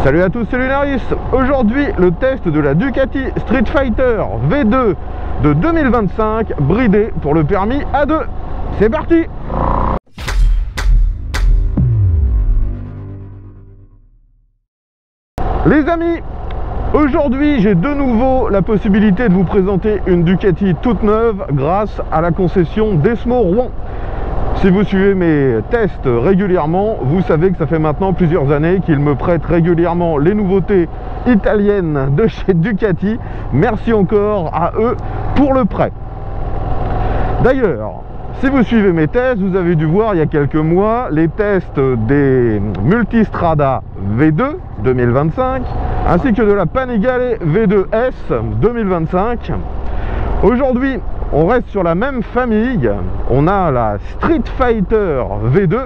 Salut à tous, c'est Lunaris. Aujourd'hui, le test de la Ducati Street Fighter V2 de 2025, bridé pour le permis A2. C'est parti! Les amis, aujourd'hui, j'ai de nouveau la possibilité de vous présenter une Ducati toute neuve grâce à la concession Desmo Rouen. Si vous suivez mes tests régulièrement, vous savez que ça fait maintenant plusieurs années qu'ils me prêtent régulièrement les nouveautés italiennes de chez Ducati. Merci encore à eux pour le prêt. D'ailleurs, si vous suivez mes tests, vous avez dû voir il y a quelques mois les tests des Multistrada V2 2025 ainsi que de la Panigale V2S 2025. Aujourd'hui, on reste sur la même famille. On a la Street Fighter V2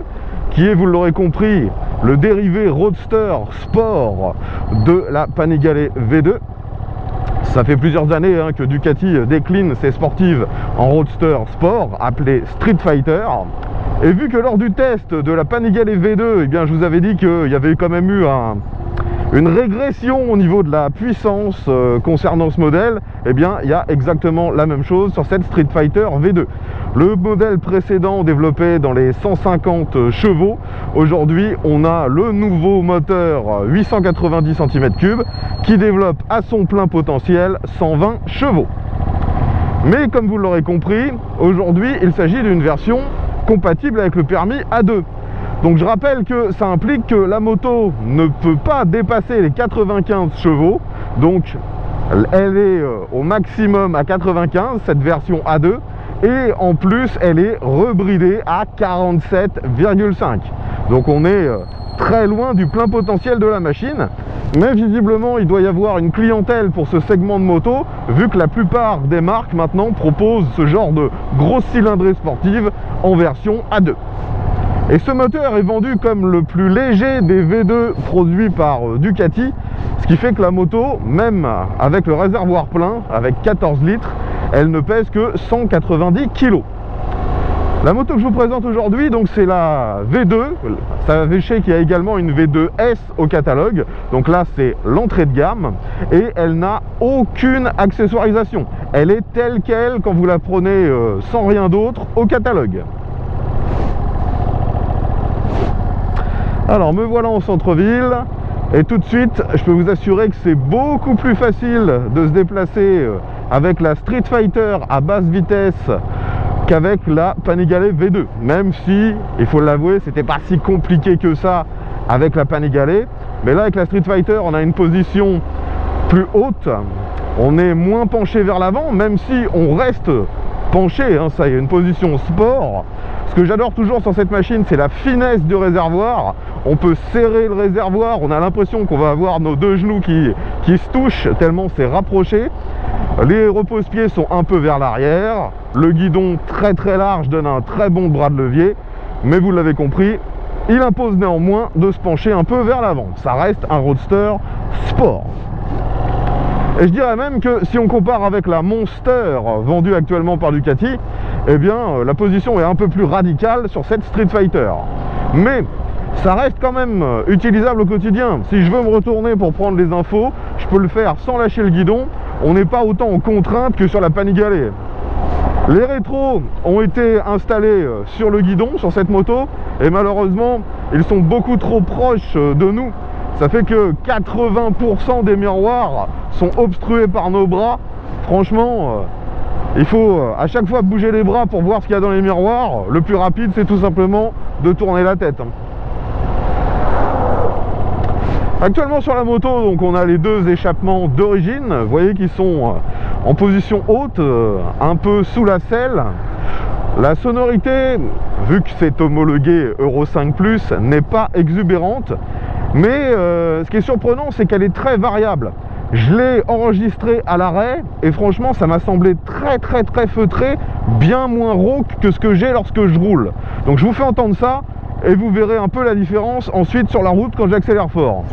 qui est, vous l'aurez compris, le dérivé Roadster Sport de la Panigale V2. Ça fait plusieurs années que Ducati décline ses sportives en Roadster Sport, appelé Street Fighter. Et vu que lors du test de la Panigale V2, eh bien, je vous avais dit qu'il y avait quand même eu une régression au niveau de la puissance concernant ce modèle, eh bien il y a exactement la même chose sur cette Street Fighter V2. Le modèle précédent développé dans les 150 chevaux, aujourd'hui on a le nouveau moteur 890 cm3 qui développe à son plein potentiel 120 chevaux. Mais comme vous l'aurez compris, aujourd'hui il s'agit d'une version compatible avec le permis A2. Donc je rappelle que ça implique que la moto ne peut pas dépasser les 95 chevaux. Donc elle est au maximum à 95, cette version A2. Et en plus elle est rebridée à 47,5. Donc on est très loin du plein potentiel de la machine. Mais visiblement il doit y avoir une clientèle pour ce segment de moto, vu que la plupart des marques maintenant proposent ce genre de grosse cylindrée sportive en version A2. Et ce moteur est vendu comme le plus léger des V2 produits par Ducati, ce qui fait que la moto, même avec le réservoir plein, avec 14 litres, elle ne pèse que 190 kg. La moto que je vous présente aujourd'hui, donc c'est la V2. Sachez qu'il y a également une V2S au catalogue. Donc là, c'est l'entrée de gamme et elle n'a aucune accessoirisation. Elle est telle quelle quand vous la prenez sans rien d'autre au catalogue. Alors me voilà en centre-ville et tout de suite je peux vous assurer que c'est beaucoup plus facile de se déplacer avec la Street Fighter à basse vitesse qu'avec la Panigale V2, même si, il faut l'avouer, c'était pas si compliqué que ça avec la Panigale, mais là avec la Street Fighter on a une position plus haute, on est moins penché vers l'avant, même si on reste penché, ça y est, une position sport. Ce que j'adore toujours sur cette machine, c'est la finesse du réservoir. On peut serrer le réservoir, on a l'impression qu'on va avoir nos deux genoux qui se touchent tellement c'est rapproché. Les repose-pieds sont un peu vers l'arrière. Le guidon très très large donne un très bon bras de levier. Mais vous l'avez compris, il impose néanmoins de se pencher un peu vers l'avant. Ça reste un roadster sport. Et je dirais même que si on compare avec la Monster vendue actuellement par Ducati, eh bien la position est un peu plus radicale sur cette Street Fighter. Mais ça reste quand même utilisable au quotidien. Si je veux me retourner pour prendre les infos, je peux le faire sans lâcher le guidon. On n'est pas autant en contrainte que sur la Panigale. Les rétros ont été installés sur le guidon, sur cette moto, et malheureusement, ils sont beaucoup trop proches de nous. Ça fait que 80% des miroirs sont obstrués par nos bras. Franchement, il faut à chaque fois bouger les bras pour voir ce qu'il y a dans les miroirs. Le plus rapide, c'est tout simplement de tourner la tête. Actuellement sur la moto, donc on a les deux échappements d'origine. Vous voyez qu'ils sont en position haute, un peu sous la selle. La sonorité, vu que c'est homologué Euro 5+, n'est pas exubérante. Mais ce qui est surprenant, c'est qu'elle est très variable. Je l'ai enregistré à l'arrêt et franchement ça m'a semblé très feutré, bien moins rauque que ce que j'ai lorsque je roule. Donc je vous fais entendre ça et vous verrez un peu la différence ensuite sur la route quand j'accélère fort.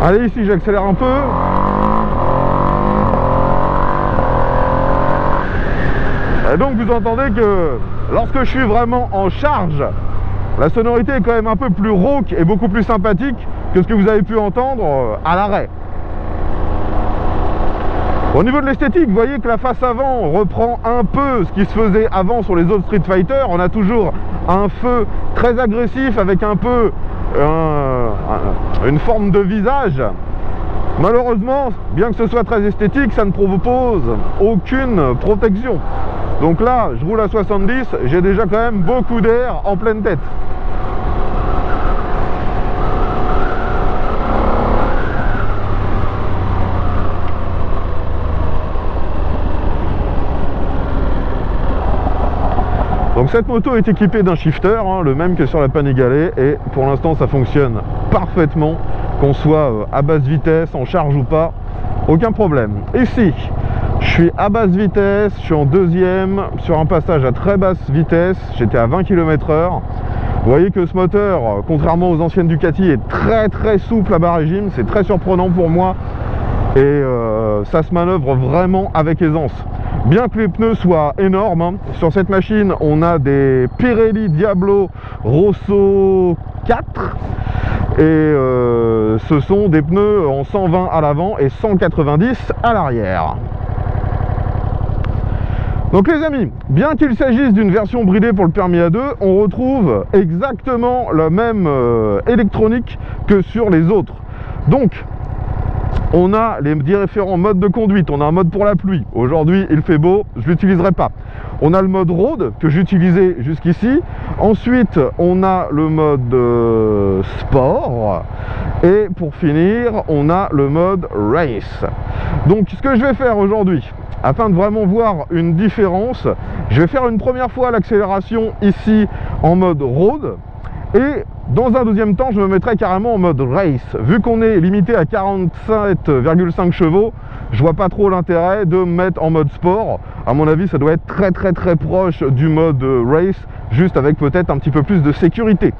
Allez, ici j'accélère un peu. Et donc vous entendez que lorsque je suis vraiment en charge, la sonorité est quand même un peu plus rauque et beaucoup plus sympathique que ce que vous avez pu entendre à l'arrêt. Au niveau de l'esthétique, vous voyez que la face avant reprend un peu ce qui se faisait avant sur les autres Street Fighter. On a toujours un feu très agressif avec un peu une forme de visage. Malheureusement, bien que ce soit très esthétique, ça ne propose aucune protection. Donc là, je roule à 70, j'ai déjà quand même beaucoup d'air en pleine tête. Donc cette moto est équipée d'un shifter, hein, le même que sur la Panigale, et pour l'instant ça fonctionne parfaitement, qu'on soit à basse vitesse, en charge ou pas, aucun problème. Ici, je suis à basse vitesse, je suis en deuxième, sur un passage à très basse vitesse, j'étais à 20 km/h. Vous voyez que ce moteur, contrairement aux anciennes Ducati, est très souple à bas régime, c'est très surprenant pour moi, et ça se manœuvre vraiment avec aisance. Bien que les pneus soient énormes, hein, sur cette machine on a des Pirelli Diablo Rosso 4 et ce sont des pneus en 120 à l'avant et 190 à l'arrière. Donc les amis, bien qu'il s'agisse d'une version bridée pour le permis A2, on retrouve exactement la même électronique que sur les autres. Donc on a les différents modes de conduite. On a un mode pour la pluie. Aujourd'hui, il fait beau, je ne l'utiliserai pas. On a le mode road que j'utilisais jusqu'ici. Ensuite, on a le mode sport. Et pour finir, on a le mode race. Donc, ce que je vais faire aujourd'hui, afin de vraiment voir une différence, je vais faire une première fois l'accélération ici en mode road. Et dans un deuxième temps, je me mettrai carrément en mode race. Vu qu'on est limité à 47,5 chevaux, je vois pas trop l'intérêt de me mettre en mode sport. À mon avis, ça doit être très proche du mode race, juste avec peut-être un petit peu plus de sécurité.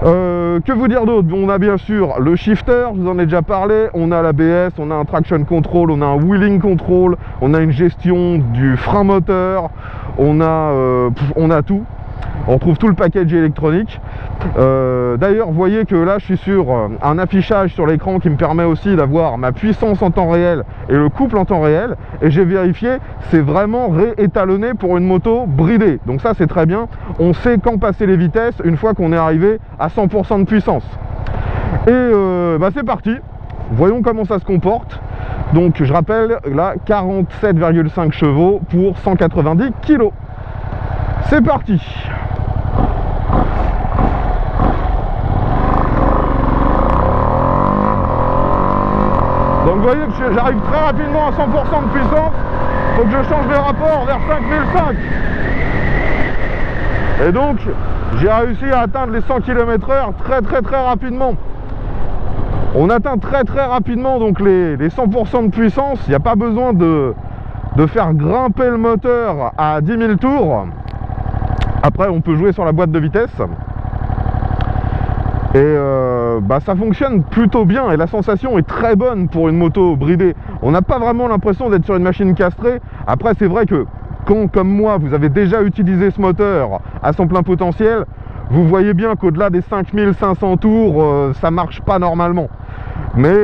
Que vous dire d'autre? On a bien sûr le shifter, je vous en ai déjà parlé, on a l'ABS, on a un traction control, on a un wheeling control, on a une gestion du frein moteur, on a tout. On trouve tout le package électronique. D'ailleurs, vous voyez que là, je suis sur un affichage sur l'écran qui me permet aussi d'avoir ma puissance en temps réel et le couple en temps réel. Et j'ai vérifié, c'est vraiment réétalonné pour une moto bridée. Donc ça, c'est très bien. On sait quand passer les vitesses une fois qu'on est arrivé à 100% de puissance. Et c'est parti. Voyons comment ça se comporte. Donc, je rappelle, là, 47,5 chevaux pour 190 kg. C'est parti. Donc vous voyez que j'arrive très rapidement à 100% de puissance. Il faut que je change les rapports vers 5005. Et donc j'ai réussi à atteindre les 100 km/h très rapidement. On atteint très rapidement donc les 100% de puissance. Il n'y a pas besoin de faire grimper le moteur à 10 000 tours. Après on peut jouer sur la boîte de vitesse. Et ça fonctionne plutôt bien et la sensation est très bonne pour une moto bridée. On n'a pas vraiment l'impression d'être sur une machine castrée. Après c'est vrai que quand, comme moi, vous avez déjà utilisé ce moteur à son plein potentiel, vous voyez bien qu'au-delà des 5500 tours, ça marche pas normalement. Mais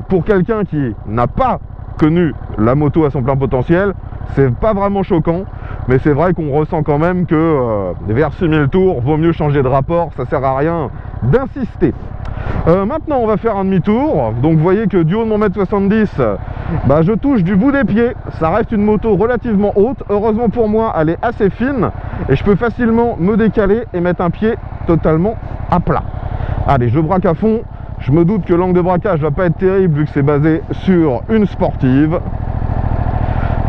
pour quelqu'un qui n'a pas connu la moto à son plein potentiel, c'est pas vraiment choquant. Mais c'est vrai qu'on ressent quand même que vers 6000 tours, vaut mieux changer de rapport, ça sert à rien d'insister. Maintenant on va faire un demi-tour. Donc vous voyez que du haut de mon mètre 70, je touche du bout des pieds. Ça reste une moto relativement haute. Heureusement pour moi, elle est assez fine et je peux facilement me décaler et mettre un pied totalement à plat. Allez, je braque à fond. Je me doute que l'angle de braquage va pas être terrible vu que c'est basé sur une sportive.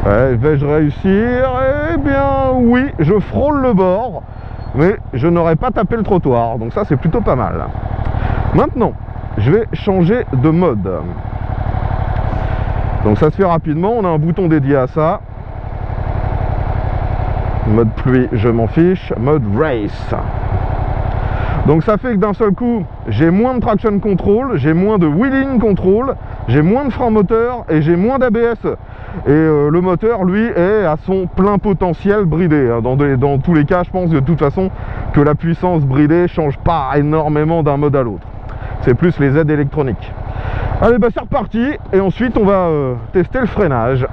Vais-je réussir? Eh bien oui, je frôle le bord, mais je n'aurais pas tapé le trottoir, donc ça c'est plutôt pas mal. Maintenant, je vais changer de mode. Donc ça se fait rapidement, on a un bouton dédié à ça. Mode pluie, je m'en fiche. Mode race. Donc ça fait que d'un seul coup, j'ai moins de traction control, j'ai moins de wheeling control, j'ai moins de frein moteur et j'ai moins d'ABS. Et le moteur, lui, est à son plein potentiel bridé. Dans tous les cas, je pense de toute façon que la puissance bridée change pas énormément d'un mode à l'autre. C'est plus les aides électroniques. Allez, bah c'est reparti. Et ensuite, on va tester le freinage.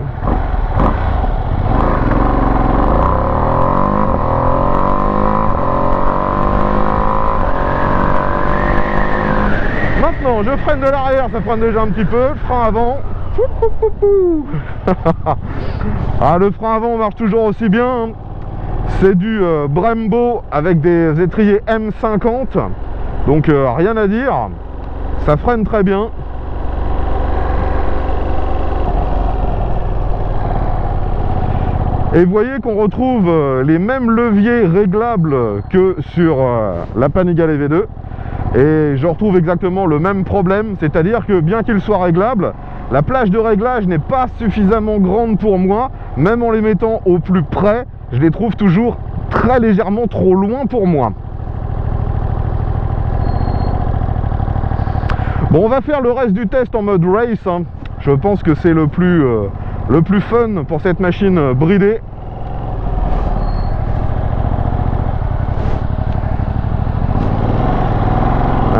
Maintenant, je freine de l'arrière, ça freine déjà un petit peu. Frein avant. Ah, le frein avant marche toujours aussi bien. C'est du Brembo avec des étriers M50. Donc rien à dire. Ça freine très bien. Et vous voyez qu'on retrouve les mêmes leviers réglables que sur la Panigale V2. Et je retrouve exactement le même problème, c'est-à-dire que bien qu'il soit réglable, la plage de réglage n'est pas suffisamment grande pour moi. Même en les mettant au plus près, je les trouve toujours très légèrement trop loin pour moi. Bon, on va faire le reste du test en mode race, hein. Je pense que c'est le plus fun pour cette machine bridée.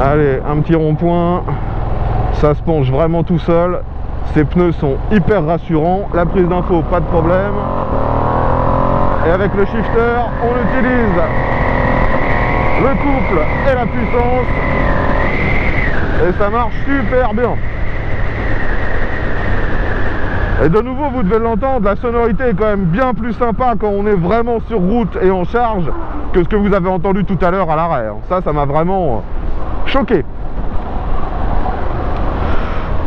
Allez, un petit rond-point. Ça se penche vraiment tout seul. Ces pneus sont hyper rassurants. La prise d'info, pas de problème. Et avec le shifter, on utilise le couple et la puissance. Et ça marche super bien. Et de nouveau, vous devez l'entendre, la sonorité est quand même bien plus sympa quand on est vraiment sur route et en charge que ce que vous avez entendu tout à l'heure à l'arrêt. Ça m'a vraiment choqué.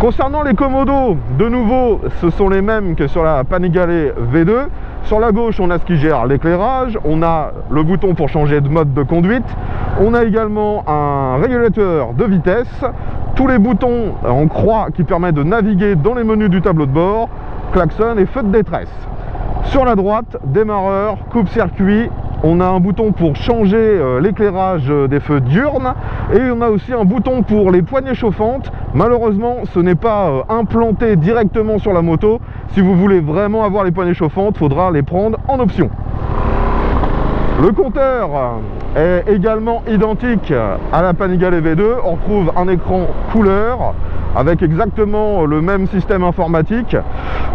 Concernant les commodos, de nouveau, ce sont les mêmes que sur la Panigale V2. Sur la gauche, on a ce qui gère l'éclairage, on a le bouton pour changer de mode de conduite, on a également un régulateur de vitesse, tous les boutons en croix qui permettent de naviguer dans les menus du tableau de bord, klaxon et feu de détresse. Sur la droite, démarreur, coupe-circuit, on a un bouton pour changer l'éclairage des feux diurnes et on a aussi un bouton pour les poignées chauffantes. Malheureusement, ce n'est pas implanté directement sur la moto. Si vous voulez vraiment avoir les poignées chauffantes, il faudra les prendre en option. Le compteur est également identique à la Panigale V2. On retrouve un écran couleur avec exactement le même système informatique.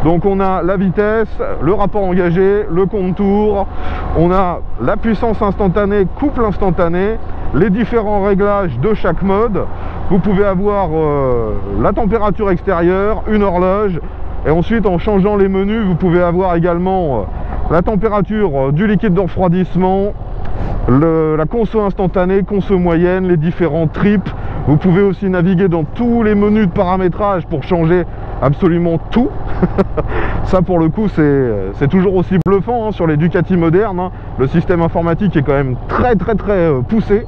Donc on a la vitesse, le rapport engagé, le contour, on a la puissance instantanée, couple instantané, les différents réglages de chaque mode. Vous pouvez avoir la température extérieure, une horloge, et ensuite en changeant les menus, vous pouvez avoir également la température du liquide de refroidissement, la conso instantanée, conso moyenne, les différents trips. Vous pouvez aussi naviguer dans tous les menus de paramétrage pour changer absolument tout. Ça pour le coup c'est toujours aussi bluffant, hein, sur les Ducati modernes, hein. Le système informatique est quand même très poussé.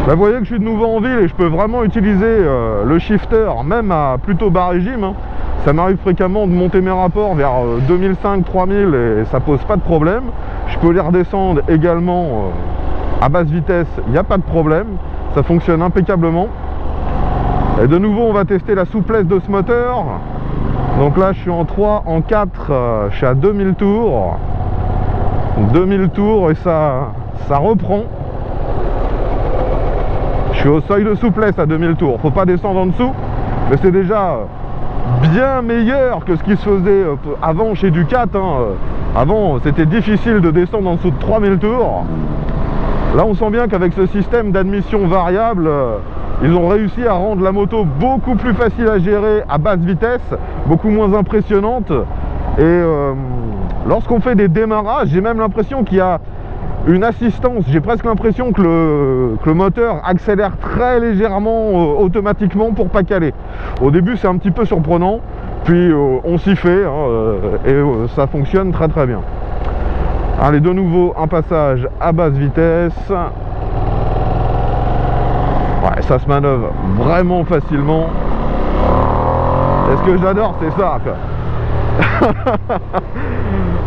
Là, vous voyez que je suis de nouveau en ville et je peux vraiment utiliser le shifter même à plutôt bas régime, hein. Ça m'arrive fréquemment de monter mes rapports vers 2005-3000 et ça pose pas de problème. Je peux les redescendre également à basse vitesse, il n'y a pas de problème. Ça fonctionne impeccablement. Et de nouveau, on va tester la souplesse de ce moteur. Donc là, je suis en 3, en 4, je suis à 2000 tours. 2000 tours et ça reprend. Je suis au seuil de souplesse à 2000 tours. Faut pas descendre en dessous, mais c'est déjà bien meilleur que ce qui se faisait avant chez Ducat, hein. Avant, c'était difficile de descendre en dessous de 3000 tours. Là, on sent bien qu'avec ce système d'admission variable, ils ont réussi à rendre la moto beaucoup plus facile à gérer à basse vitesse, beaucoup moins impressionnante. Et lorsqu'on fait des démarrages, j'ai même l'impression qu'il y a une assistance. J'ai presque l'impression que le moteur accélère très légèrement automatiquement pour pas caler. Au début, c'est un petit peu surprenant, puis on s'y fait, hein, et ça fonctionne très bien. Allez, de nouveau un passage à basse vitesse. Ouais, ça se manœuvre vraiment facilement. Et ce que j'adore, c'est ça, quoi.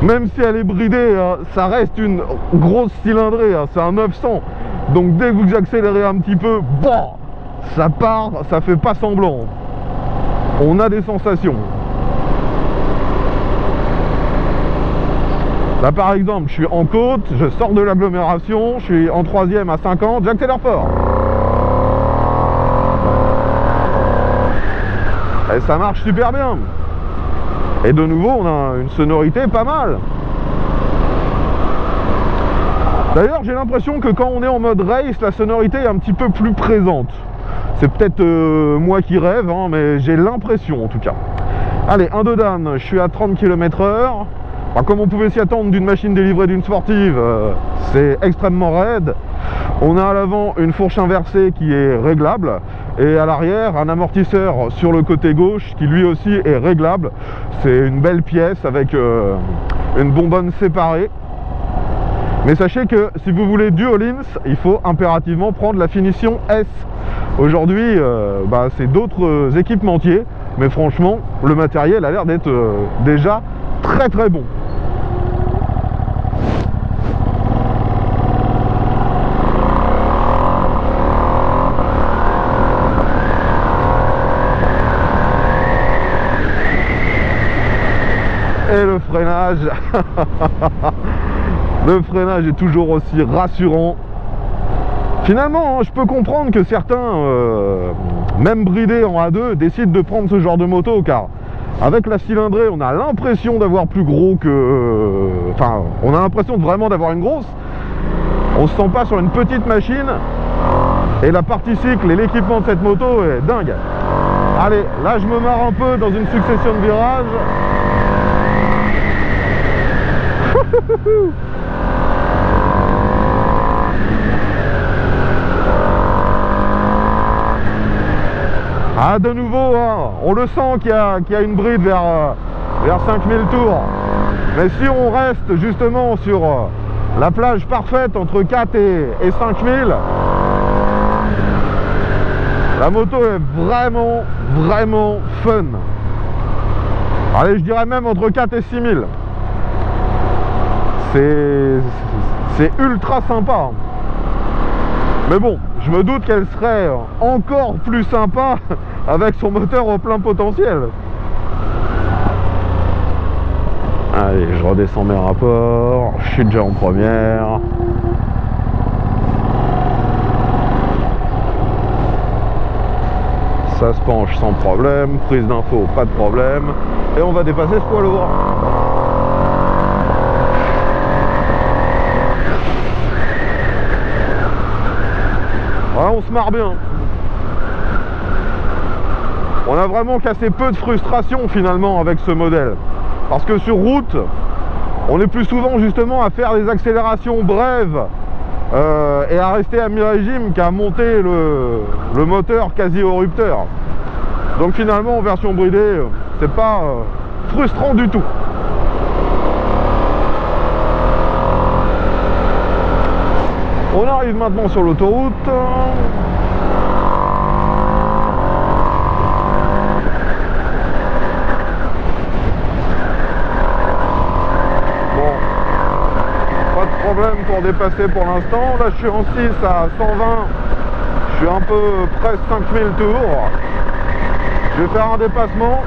Même si elle est bridée, hein, ça reste une grosse cylindrée, hein, c'est un 900. Donc dès que vous accélérez un petit peu, bon, ça part, ça fait pas semblant. On a des sensations. Là par exemple, je suis en côte, je sors de l'agglomération, je suis en troisième à 50, j'accélère fort. Et ça marche super bien. Et de nouveau, on a une sonorité pas mal. D'ailleurs, j'ai l'impression que quand on est en mode race, la sonorité est un petit peu plus présente. C'est peut-être moi qui rêve, hein, mais j'ai l'impression en tout cas. Allez, un de Dan, je suis à 30 km/h. Enfin, comme on pouvait s'y attendre d'une machine délivrée d'une sportive, c'est extrêmement raide. On a à l'avant une fourche inversée qui est réglable et à l'arrière un amortisseur sur le côté gauche qui lui aussi est réglable. C'est une belle pièce avec une bonbonne séparée. Mais sachez que si vous voulez du Öhlins, il faut impérativement prendre la finition S. Aujourd'hui, c'est d'autres équipementiers, mais franchement, le matériel a l'air d'être déjà très très bon. Et le freinage, le freinage est toujours aussi rassurant. Finalement, je peux comprendre que certains, même bridés en A2, décident de prendre ce genre de moto, car avec la cylindrée, on a l'impression d'avoir plus gros que... on a l'impression vraiment d'avoir une grosse. On se sent pas sur une petite machine. Et la partie cycle et l'équipement de cette moto est dingue. Allez, là je me marre un peu dans une succession de virages. Ah, de nouveau, hein, on le sent qu'il y a une bride vers 5000 tours. Mais si on reste justement sur la plage parfaite entre 4 et 5000, la moto est vraiment fun. Allez, je dirais même entre 4 et 6000. C'est ultra sympa. Mais bon, je me doute qu'elle serait encore plus sympa avec son moteur au plein potentiel. Allez, je redescends mes rapports. Je suis déjà en première. Ça se penche sans problème. Prise d'info, pas de problème. Et on va dépasser ce poids lourd. Voilà, on se marre bien. On a vraiment cassé peu de frustration finalement avec ce modèle. Parce que sur route, on est plus souvent justement à faire des accélérations brèves et à rester à mi-régime qu'à monter le moteur quasi au rupteur. Donc finalement en version bridée, c'est pas frustrant du tout. On arrive maintenant sur l'autoroute. Bon, pas de problème pour dépasser pour l'instant. Là je suis en 6 à 120. Je suis un peu près 5000 tours. Je vais faire un dépassement.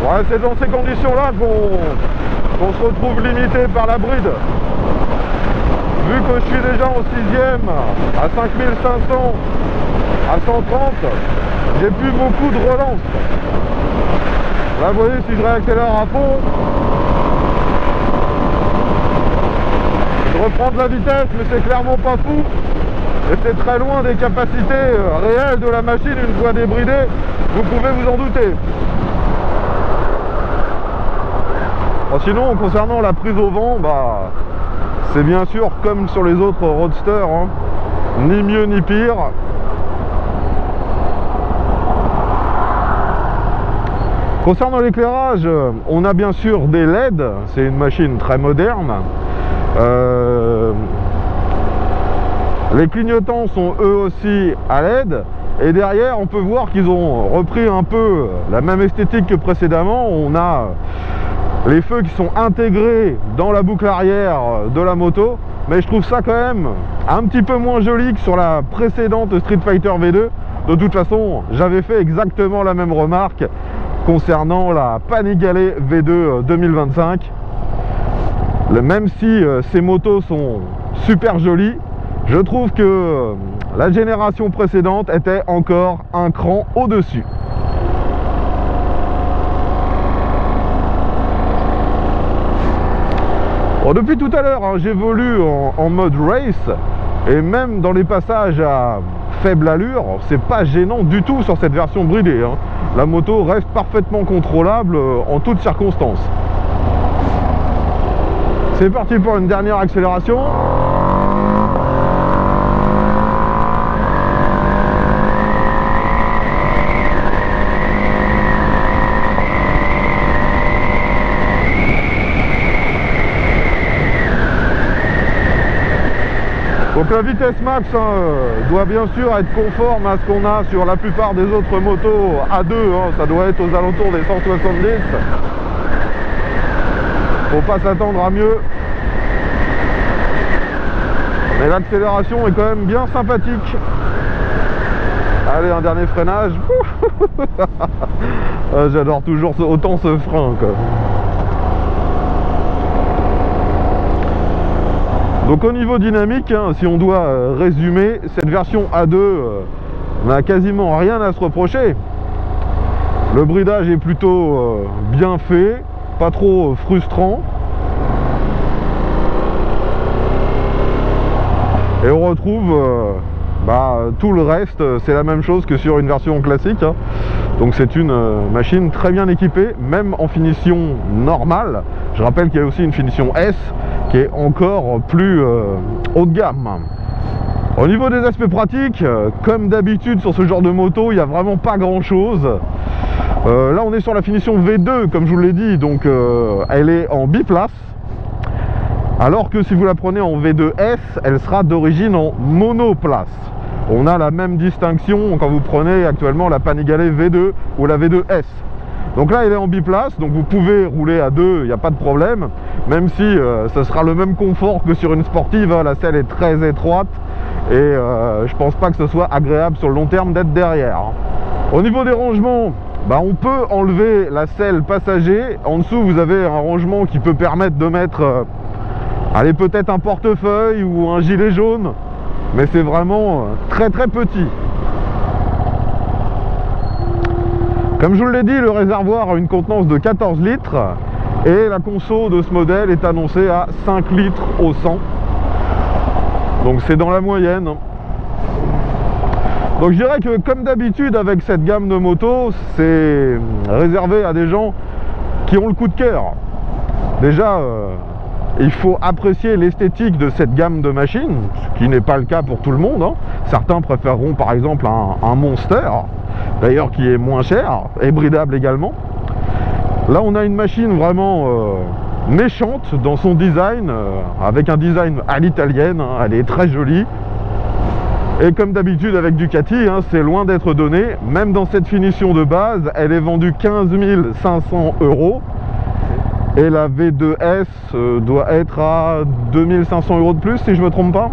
Ouais, c'est dans ces conditions-là qu'on se retrouve limité par la bride. Vu que je suis déjà en 6e, à 5500, à 130, j'ai plus beaucoup de relance. Là, vous voyez, si je réaccélère à fond, je reprends de la vitesse, mais c'est clairement pas fou. Et c'est très loin des capacités réelles de la machine une fois débridée, vous pouvez vous en douter. Bon, sinon, concernant la prise au vent, c'est bien sûr comme sur les autres roadsters, hein, ni mieux ni pire. Concernant l'éclairage, on a bien sûr des LED, c'est une machine très moderne. Les clignotants sont eux aussi à LED. Et derrière, on peut voir qu'ils ont repris un peu la même esthétique que précédemment. On a les feux qui sont intégrés dans la boucle arrière de la moto. Mais je trouve ça quand même un petit peu moins joli que sur la précédente Street Fighter V2. De toute façon, j'avais fait exactement la même remarque concernant la Panigale V2 2025. Même si ces motos sont super jolies, je trouve que la génération précédente était encore un cran au-dessus. Bon, depuis tout à l'heure, hein, j'évolue en mode race, et même dans les passages à faible allure, c'est pas gênant du tout sur cette version bridée, hein. La moto reste parfaitement contrôlable en toutes circonstances. C'est parti pour une dernière accélération. Donc la vitesse max doit bien sûr être conforme à ce qu'on a sur la plupart des autres motos A2, hein, ça doit être aux alentours des 170. Faut pas s'attendre à mieux. Mais l'accélération est quand même bien sympathique. Allez, un dernier freinage. J'adore toujours autant ce frein, quoi. Donc au niveau dynamique, hein, si on doit résumer, cette version A2 n'a quasiment rien à se reprocher. Le bridage est plutôt bien fait, pas trop frustrant. Et on retrouve tout le reste, c'est la même chose que sur une version classique, hein. Donc c'est une machine très bien équipée, même en finition normale. Je rappelle qu'il y a aussi une finition S qui est encore plus haut de gamme. Au niveau des aspects pratiques, comme d'habitude sur ce genre de moto, il n'y a vraiment pas grand chose. Là on est sur la finition V2 comme je vous l'ai dit, donc elle est en biplace. Alors que si vous la prenez en V2S, elle sera d'origine en monoplace. On a la même distinction quand vous prenez actuellement la Panigale V2 ou la V2S. Donc là, elle est en biplace, donc vous pouvez rouler à deux, il n'y a pas de problème. Même si ce sera le même confort que sur une sportive, hein, la selle est très étroite et je pense pas que ce soit agréable sur le long terme d'être derrière. Au niveau des rangements, on peut enlever la selle passager. En dessous, vous avez un rangement qui peut permettre de mettre allez, peut-être un portefeuille ou un gilet jaune, mais c'est vraiment très très petit. Comme je vous l'ai dit, le réservoir a une contenance de 14 litres et la conso de ce modèle est annoncée à 5 litres au 100. Donc c'est dans la moyenne. Donc je dirais que comme d'habitude avec cette gamme de motos, c'est réservé à des gens qui ont le coup de cœur. Déjà, il faut apprécier l'esthétique de cette gamme de machines, ce qui n'est pas le cas pour tout le monde, hein. Certains préféreront par exemple un Monster, d'ailleurs qui est moins cher et bridable également. Là on a une machine vraiment méchante dans son design, avec un design à l'italienne, hein. Elle est très jolie. Et comme d'habitude avec Ducati, hein, c'est loin d'être donné. Même dans cette finition de base, elle est vendue 15 500 €. Et la V2S doit être à 2500 € de plus si je ne me trompe pas.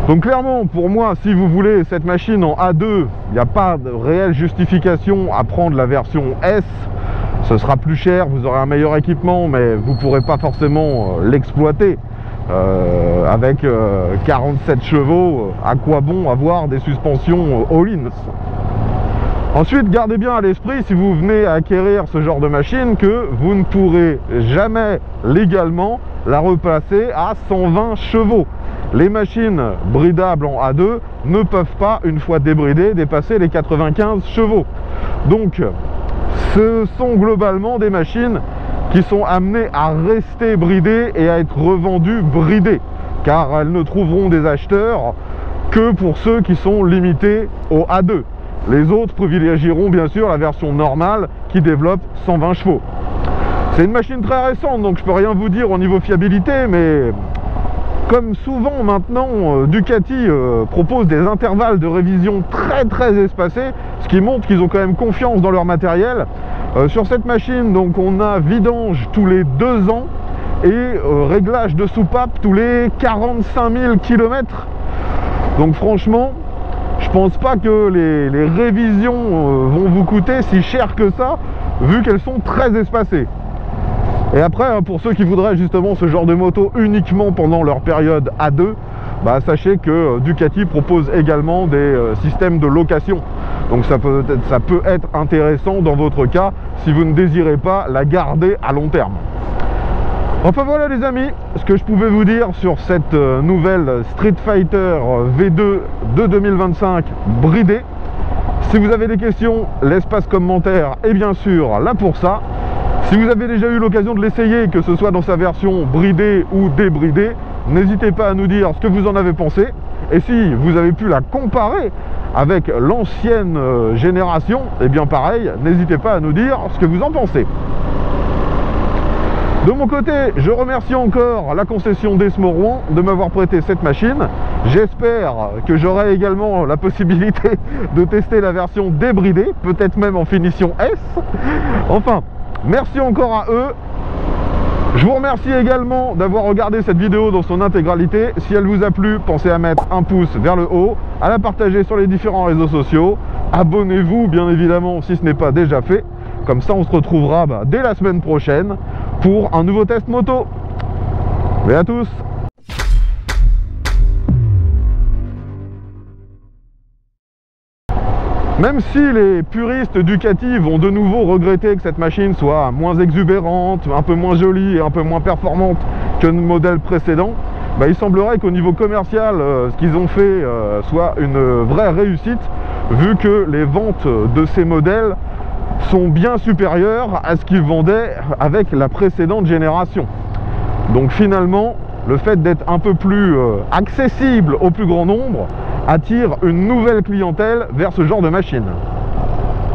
Donc clairement pour moi, si vous voulez cette machine en A2, il n'y a pas de réelle justification à prendre la version S. Ce sera plus cher, vous aurez un meilleur équipement, mais vous ne pourrez pas forcément l'exploiter. Avec 47 chevaux, à quoi bon avoir des suspensions all-in? Ensuite, gardez bien à l'esprit, si vous venez à acquérir ce genre de machine, que vous ne pourrez jamais légalement la replacer à 120 chevaux. Les machines bridables en A2 ne peuvent pas, une fois débridées, dépasser les 95 chevaux. Donc, ce sont globalement des machines qui sont amenées à rester bridées et à être revendues bridées, car elles ne trouveront des acheteurs que pour ceux qui sont limités au A2. Les autres privilégieront bien sûr la version normale qui développe 120 chevaux. C'est une machine très récente, donc je peux rien vous dire au niveau fiabilité, mais Comme souvent maintenant, Ducati propose des intervalles de révision très espacés, ce qui montre qu'ils ont quand même confiance dans leur matériel. Sur cette machine, donc, on a vidange tous les 2 ans et réglage de soupape tous les 45 000 km. Donc franchement, je pense pas que les révisions vont vous coûter si cher que ça, vu qu'elles sont très espacées. Et après, pour ceux qui voudraient justement ce genre de moto uniquement pendant leur période A2, bah, sachez que Ducati propose également des systèmes de location. Donc ça peut être intéressant dans votre cas si vous ne désirez pas la garder à long terme. Enfin voilà les amis, ce que je pouvais vous dire sur cette nouvelle Street Fighter V2 de 2025 bridée. Si vous avez des questions, l'espace commentaire est bien sûr là pour ça. Si vous avez déjà eu l'occasion de l'essayer, que ce soit dans sa version bridée ou débridée, n'hésitez pas à nous dire ce que vous en avez pensé. Et si vous avez pu la comparer avec l'ancienne génération, et bien pareil, n'hésitez pas à nous dire ce que vous en pensez. De mon côté, je remercie encore la concession d'Esmo Rouen de m'avoir prêté cette machine. J'espère que j'aurai également la possibilité de tester la version débridée, peut-être même en finition S. Enfin, merci encore à eux. Je vous remercie également d'avoir regardé cette vidéo dans son intégralité. Si elle vous a plu, pensez à mettre un pouce vers le haut, à la partager sur les différents réseaux sociaux. Abonnez-vous bien évidemment si ce n'est pas déjà fait. Comme ça on se retrouvera dès la semaine prochaine pour un nouveau test moto. Et à tous. Même si les puristes Ducati vont de nouveau regretter que cette machine soit moins exubérante, un peu moins jolie et un peu moins performante que le modèle précédent, il semblerait qu'au niveau commercial, ce qu'ils ont fait soit une vraie réussite, vu que les ventes de ces modèles sont bien supérieures à ce qu'ils vendaient avec la précédente génération. Donc finalement, le fait d'être un peu plus accessible au plus grand nombre attire une nouvelle clientèle vers ce genre de machine.